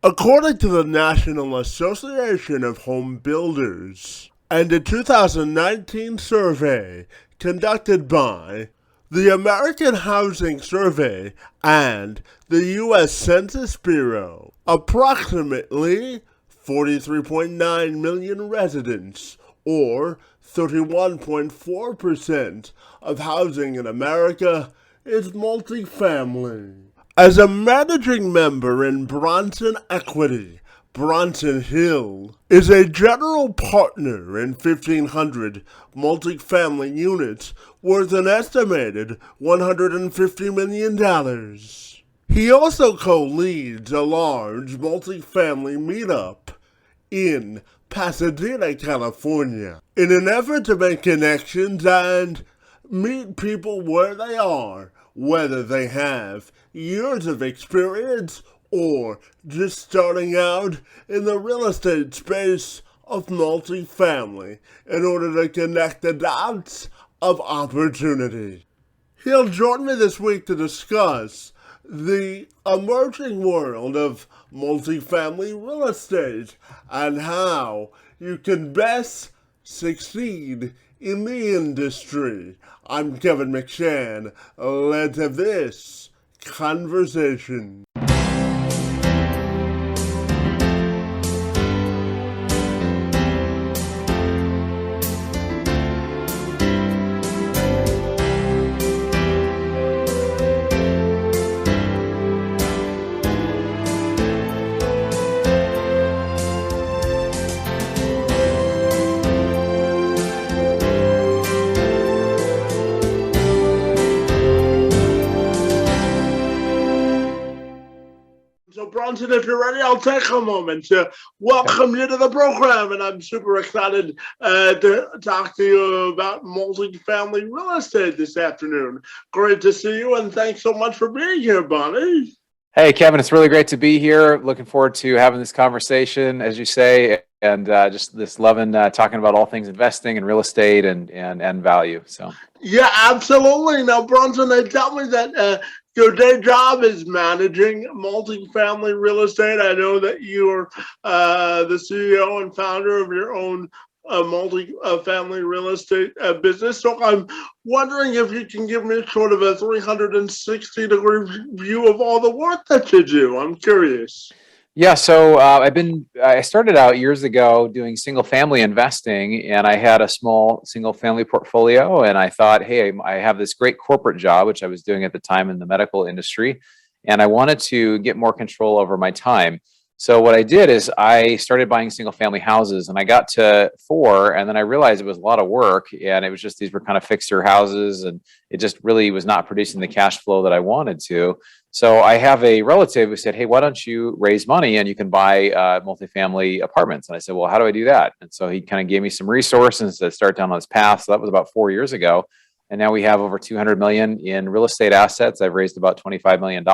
According to the National Association of Home Builders and a 2019 survey conducted by the American Housing Survey and the U.S. Census Bureau, approximately 43.9 million residents, or 31.4% of housing in America, is multifamily. As a managing member in Bronson Equity, Bronson Hill is a general partner in 1,500 multifamily units worth an estimated $150 million. He also co-leads a large multifamily meetup in Pasadena, California, in an effort to make connections and meet people where they are, whether they have years of experience or just starting out in the real estate space of multifamily in order to connect the dots of opportunity. He'll join me this week to discuss the emerging world of multifamily real estate and how you can best succeed in the industry. I'm Kevin McShann. Let's have this conversation. Bronson, if you're ready, I'll take a moment to welcome you to the program, and I'm super excited to talk to you about multifamily real estate this afternoon. Great to see you, and thanks so much for being here, Bonnie. Hey, Kevin, it's really great to be here. Looking forward to having this conversation, as you say, and just this loving talking about all things investing and real estate and value. So, yeah, absolutely. Now, Bronson, they tell me that your day job is managing multifamily real estate. I know that you're the CEO and founder of your own multi-family real estate business. So I'm wondering if you can give me sort of a 360-degree view of all the work that you do. I'm curious. Yeah, so I started out years ago doing single family investing, and I had a small single family portfolio, and I thought, hey, I have this great corporate job, which I was doing at the time in the medical industry, and I wanted to get more control over my time. So what I did is I started buying single family houses, and I got to 4, and then I realized it was a lot of work, and it was just, these were kind of fixer houses, and it just really was not producing the cash flow that I wanted to. So I have a relative who said, hey, why don't you raise money and you can buy multifamily apartments? And I said, well, how do I do that? And so he kind of gave me some resources to start down on this path. So that was about 4 years ago. And now we have over 200 million in real estate assets. I've raised about $25 million,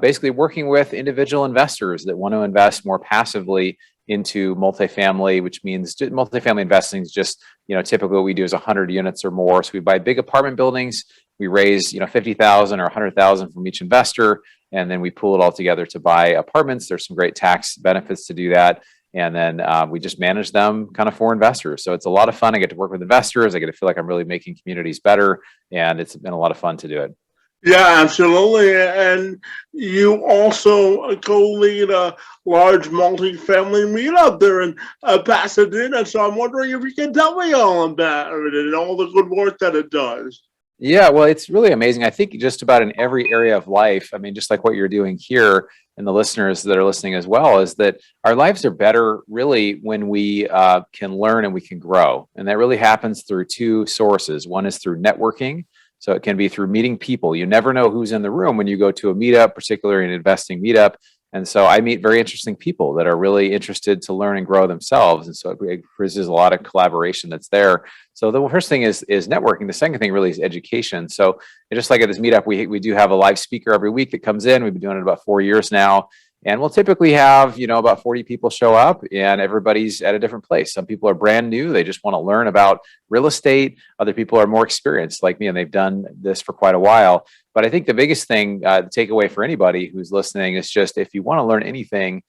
basically working with individual investors that want to invest more passively into multifamily, which means multifamily investing is just, typically what we do is 100 units or more. So we buy big apartment buildings. We raise, 50,000 or 100,000 from each investor, and then we pool it all together to buy apartments. There's some great tax benefits to do that. And then we just manage them kind of for investors. So it's a lot of fun. I get to work with investors. I get to feel like I'm really making communities better. And it's been a lot of fun to do it. Yeah, absolutely. And you also co-lead a large multi-family meetup there in Pasadena. So I'm wondering if you can tell me all about it and all the good work that it does. Yeah, well, it's really amazing. I think just about in every area of life, I mean, just like what you're doing here and the listeners that are listening as well, is that our lives are better really when we can learn and we can grow. And that really happens through 2 sources. One is through networking. So it can be through meeting people. You never know who's in the room when you go to a meetup, particularly an investing meetup. And so I meet very interesting people that are really interested to learn and grow themselves. And so it produces a lot of collaboration that's there. So the first thing is networking. The second thing really is education. So just like at this meetup, we do have a live speaker every week that comes in. We've been doing it about 4 years now. And we'll typically have, about 40 people show up, and everybody's at a different place. Some people are brand new. They just want to learn about real estate. Other people are more experienced like me, and they've done this for quite a while. But I think the biggest thing, the takeaway for anybody who's listening is just if you want to learn anything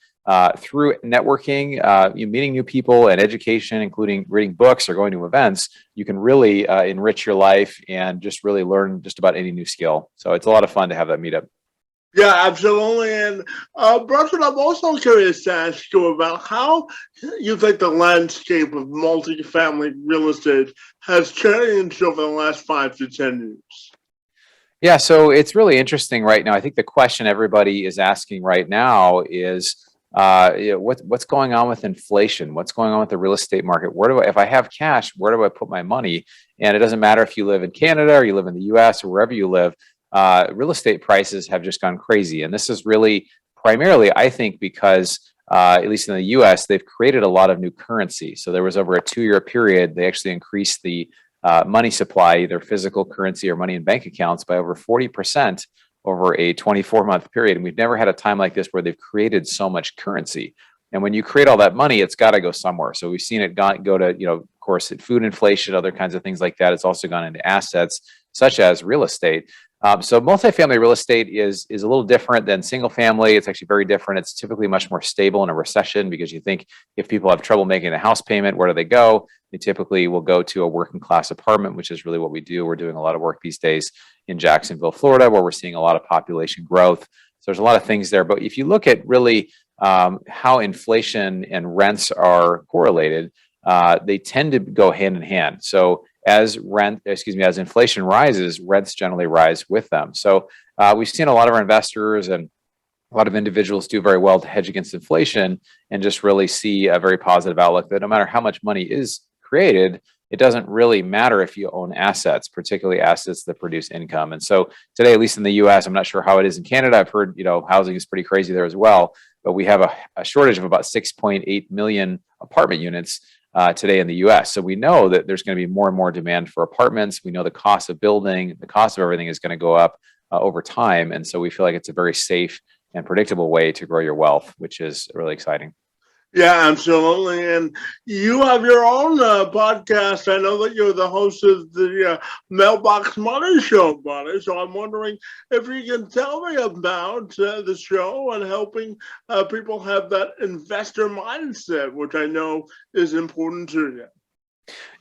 through networking, meeting new people and education, including reading books or going to events, you can really enrich your life and just really learn just about any new skill. So it's a lot of fun to have that meetup. Yeah, absolutely. And Bronson, I'm also curious to ask you about how you think the landscape of multifamily real estate has changed over the last 5 to 10 years. Yeah, so it's really interesting right now. I think the question everybody is asking right now is, what's going on with inflation? What's going on with the real estate market? If I have cash, where do I put my money? And it doesn't matter if you live in Canada or you live in the US or wherever you live, real estate prices have just gone crazy. And this is really primarily, I think, because at least in the US, they've created a lot of new currency. So there was over a 2-year period, they actually increased the money supply, either physical currency or money in bank accounts, by over 40% over a 24-month period. And we've never had a time like this where they've created so much currency. And when you create all that money, it's got to go somewhere. So we've seen it go to, of course, food inflation, other kinds of things like that. It's also gone into assets such as real estate. So multifamily real estate is a little different than single family. It's actually very different. It's typically much more stable in a recession because you think if people have trouble making a house payment, where do they go? They typically will go to a working class apartment, which is really what we do. We're doing a lot of work these days in Jacksonville, Florida, where we're seeing a lot of population growth. So there's a lot of things there. But if you look at really how inflation and rents are correlated, they tend to go hand in hand. So as inflation rises, rents generally rise with them. So we've seen a lot of our investors and a lot of individuals do very well to hedge against inflation and just really see a very positive outlook that no matter how much money is created, it doesn't really matter if you own assets, particularly assets that produce income. And so today, at least in the US, I'm not sure how it is in Canada. I've heard, housing is pretty crazy there as well, but we have a shortage of about 6.8 million apartment units today in the US. So we know that there's going to be more and more demand for apartments. We know the cost of building, the cost of everything is going to go up over time. And so we feel like it's a very safe and predictable way to grow your wealth, which is really exciting. Yeah, absolutely. And you have your own podcast. I know that you're the host of the Mailbox Money Show, buddy. So I'm wondering if you can tell me about the show and helping people have that investor mindset, which I know is important to you.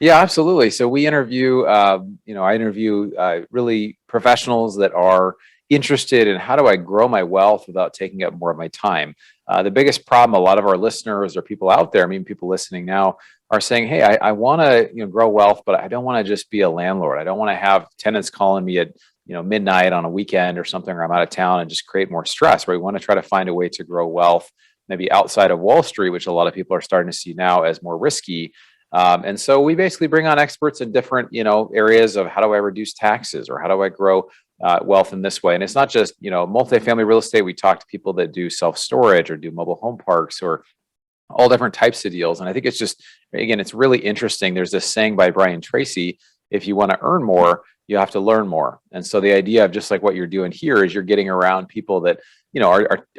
Yeah, absolutely. So we interview, I interview really professionals that are interested in how do I grow my wealth without taking up more of my time. The biggest problem a lot of our listeners or people out there, people listening now, are saying, hey, I want to grow wealth, but I don't want to just be a landlord. I don't want to have tenants calling me at midnight on a weekend or something, or I'm out of town, and just create more stress. Right? We want to try to find a way to grow wealth, maybe outside of Wall Street, which a lot of people are starting to see now as more risky. And so we basically bring on experts in different areas of how do I reduce taxes or how do I grow wealth in this way. And it's not just, multifamily real estate. We talk to people that do self-storage or do mobile home parks or all different types of deals. And I think it's just, again, it's really interesting. There's this saying by Brian Tracy, if you want to earn more, you have to learn more. And so the idea of just like what you're doing here is you're getting around people that,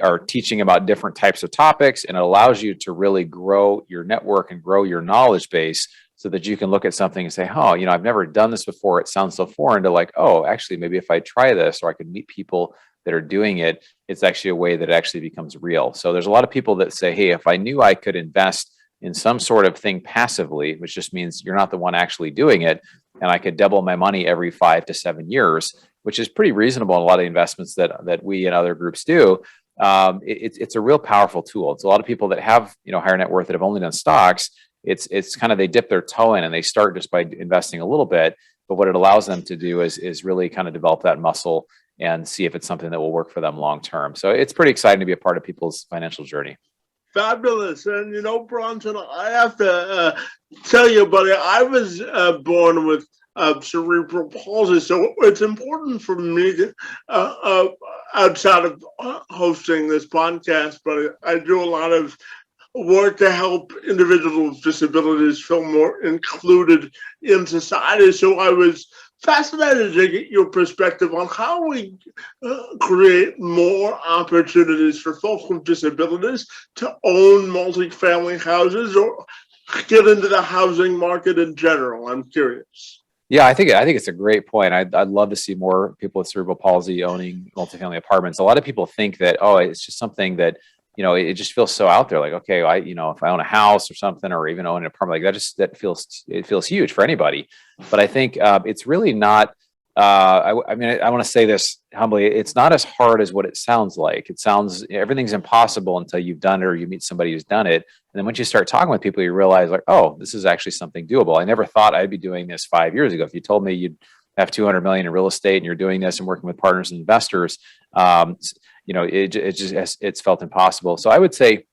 are teaching about different types of topics, and it allows you to really grow your network and grow your knowledge base so that you can look at something and say, oh, I've never done this before. It sounds so foreign, to like, oh, actually, maybe if I try this, or I could meet people that are doing it, it's actually a way that it actually becomes real. So there's a lot of people that say, hey, if I knew I could invest in some sort of thing passively, which just means you're not the one actually doing it, and I could double my money every 5 to 7 years, which is pretty reasonable in a lot of investments that we and other groups do. It's a real powerful tool. It's a lot of people that have higher net worth that have only done stocks. It's kind of, they dip their toe in and they start just by investing a little bit, but what it allows them to do is really kind of develop that muscle and see if it's something that will work for them long term. So it's pretty exciting to be a part of people's financial journey. Fabulous. And Bronson, I have to tell you, buddy, I was born with cerebral palsy, so it's important for me to, outside of hosting this podcast, but I do a lot of work to help individuals with disabilities feel more included in society. So I was fascinated to get your perspective on how we create more opportunities for folks with disabilities to own multifamily houses or get into the housing market in general. I'm curious. Yeah, I think it's a great point. I'd love to see more people with cerebral palsy owning multifamily apartments. A lot of people think that, oh, it's just something that, it just feels so out there. Like, okay, if I own a house or something, or even own an apartment, like it feels huge for anybody. But I think it's really not. I mean, I want to say this humbly. It's not as hard as what it sounds like. It sounds everything's impossible until you've done it or you meet somebody who's done it. And then once you start talking with people, you realize like, oh, this is actually something doable. I never thought I'd be doing this 5 years ago. If you told me you'd have 200 million in real estate and you're doing this and working with partners and investors, it's felt impossible. So I would say,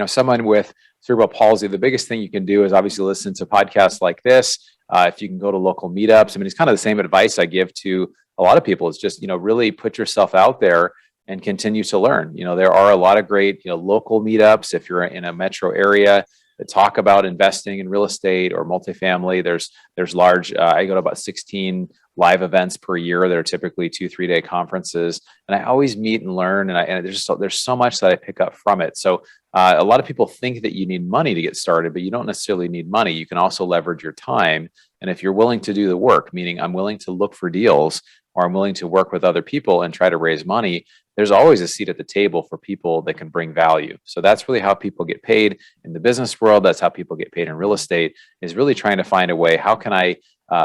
someone with cerebral palsy, the biggest thing you can do is obviously listen to podcasts like this. If you can go to local meetups, I mean, it's kind of the same advice I give to a lot of people. It's just, really put yourself out there and continue to learn. There are a lot of great, local meetups if you're in a metro area that talk about investing in real estate or multifamily. There's large, I go to about 16 live events per year that are typically 2-3 day conferences. And I always meet and learn. And there's so much that I pick up from it. So a lot of people think that you need money to get started, but you don't necessarily need money. You can also leverage your time. And if you're willing to do the work, meaning I'm willing to look for deals or I'm willing to work with other people and try to raise money, there's always a seat at the table for people that can bring value. So that's really how people get paid in the business world. That's how people get paid in real estate, is really trying to find a way, how can I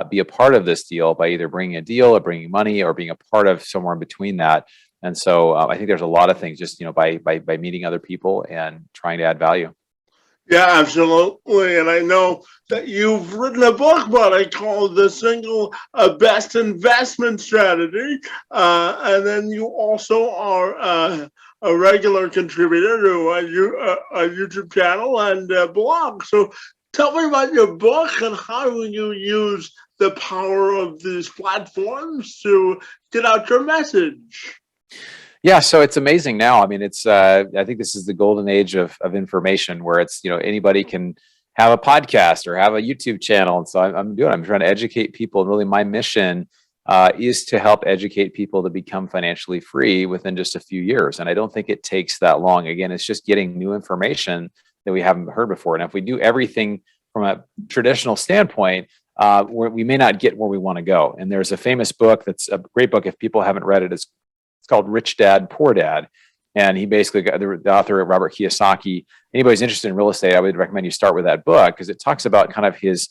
be a part of this deal by either bringing a deal or bringing money or being a part of somewhere in between that. And so I think there's a lot of things just, by meeting other people and trying to add value. Yeah, absolutely. And I know that you've written a book, but I call it The Single Best Investment Strategy. And then you also are a regular contributor to a YouTube channel and blog. So tell me about your book and how you use the power of these platforms to get out your message. Yeah, so it's amazing now. I mean, I think this is the golden age of information where it's, anybody can have a podcast or have a YouTube channel. And so I'm trying to educate people. And really my mission is to help educate people to become financially free within just a few years. And I don't think it takes that long. Again, it's just getting new information that we haven't heard before. And if we do everything from a traditional standpoint, we may not get where we want to go. And there's a famous book that's a great book. If people haven't read it, it's called Rich Dad, Poor Dad. And he basically got the author, Robert Kiyosaki. Anybody's interested in real estate, I would recommend you start with that book because it talks about kind of his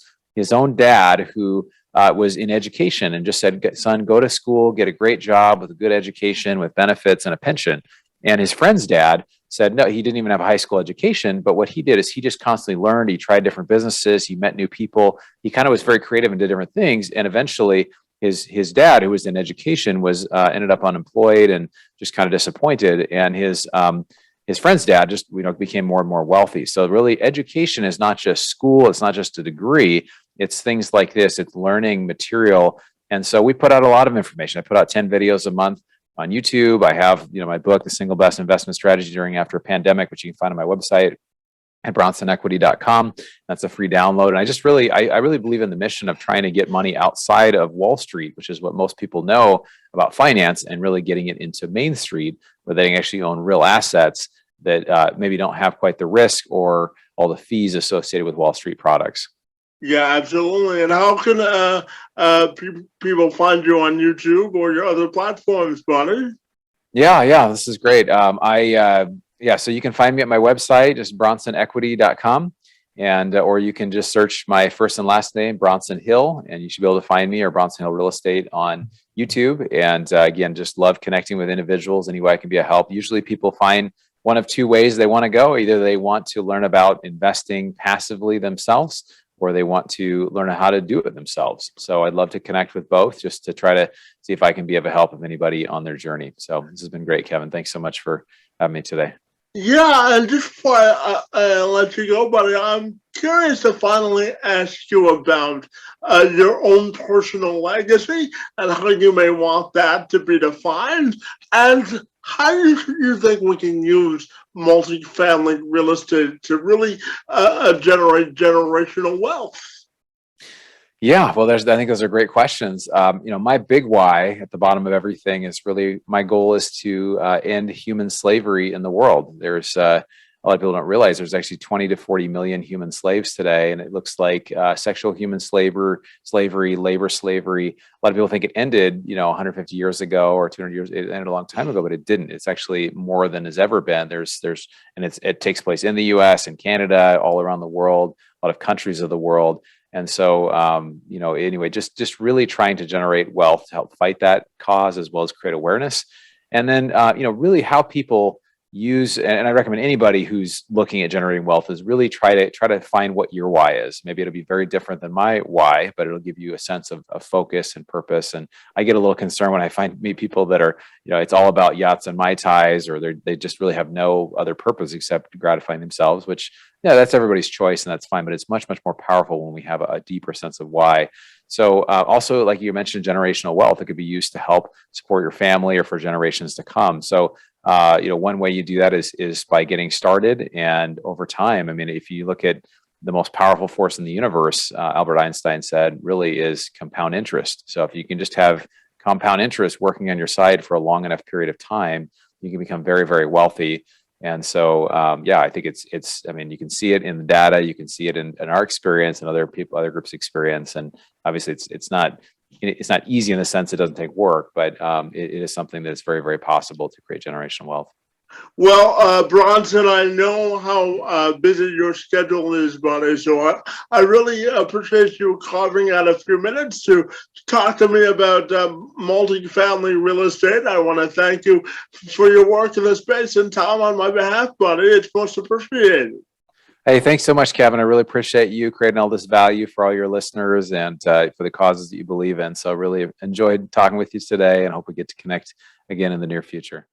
own dad who was in education and just said, son, go to school, get a great job with a good education, with benefits and a pension. And his friend's dad said, no, he didn't even have a high school education. But what he did is he just constantly learned. He tried different businesses. He met new people. He kind of was very creative and did different things. And eventually his dad, who was in education, was ended up unemployed and just kind of disappointed. And his friend's dad just became more and more wealthy. So really, education is not just school. It's not just a degree. It's things like this. It's learning material. And so we put out a lot of information. I put out 10 videos a month on YouTube. I have my book, The Single Best Investment Strategy During and After a Pandemic, which you can find on my website at bronsonequity.com. That's a free download. And I really believe in the mission of trying to get money outside of Wall Street, which is what most people know about finance, and really getting it into Main Street where they can actually own real assets that maybe don't have quite the risk or all the fees associated with Wall Street products. Yeah, absolutely. And how can people find you on YouTube or your other platforms, buddy? Yeah, this is great. So you can find me at my website, just bronsonequity.com, and or you can just search my first and last name, Bronson Hill, and you should be able to find me, or Bronson Hill Real Estate on YouTube. And again, just love connecting with individuals any way I can be a help. Usually people find one of two ways they want to go. Either they want to learn about investing passively themselves, or they want to learn how to do it themselves. So I'd love to connect with both just to try to see if I can be of a help of anybody on their journey. So this has been great, Kevin. Thanks so much for having me today. Yeah, and just before I let you go, buddy, I'm curious to finally ask you about your own personal legacy and how you may want that to be defined, and how you think we can use multifamily real estate to really generate generational wealth. Yeah, well, I think those are great questions. My big why at the bottom of everything is really my goal is to end human slavery in the world. There's a a lot of people don't realize there's actually 20 to 40 million human slaves today. And it looks like sexual human slavery, labor slavery. A lot of people think it ended, 150 years ago or 200 years. It ended a long time ago, but it didn't. It's actually more than has ever been. It takes place in the US and Canada, all around the world, a lot of countries of the world. And so, anyway, just really trying to generate wealth to help fight that cause as well as create awareness. And then, really how people use, and I recommend anybody who's looking at generating wealth is really try to find what your why is. Maybe it'll be very different than my why, but it'll give you a sense of focus and purpose. And I get a little concerned when I meet people that are, it's all about yachts and Mai Tais, or they just really have no other purpose except gratifying themselves, which, that's everybody's choice and that's fine, but it's much, much more powerful when we have a deeper sense of why. So also, like you mentioned, generational wealth, it could be used to help support your family or for generations to come. So, one way you do that is by getting started. And over time, I mean, if you look at the most powerful force in the universe, Albert Einstein said, really is compound interest. So if you can just have compound interest working on your side for a long enough period of time, you can become very, very wealthy. And so, I think you can see it in the data, you can see it in our experience and other groups' experience. And obviously it's not easy in the sense it doesn't take work, but it is something that's very, very possible to create generational wealth. Well, Bronson, I know how busy your schedule is, buddy. So I really appreciate you carving out a few minutes to talk to me about multifamily real estate. I want to thank you for your work in the space, and Tom, on my behalf, buddy, it's most appreciated. Hey, thanks so much, Kevin. I really appreciate you creating all this value for all your listeners and for the causes that you believe in. So really enjoyed talking with you today and hope we get to connect again in the near future.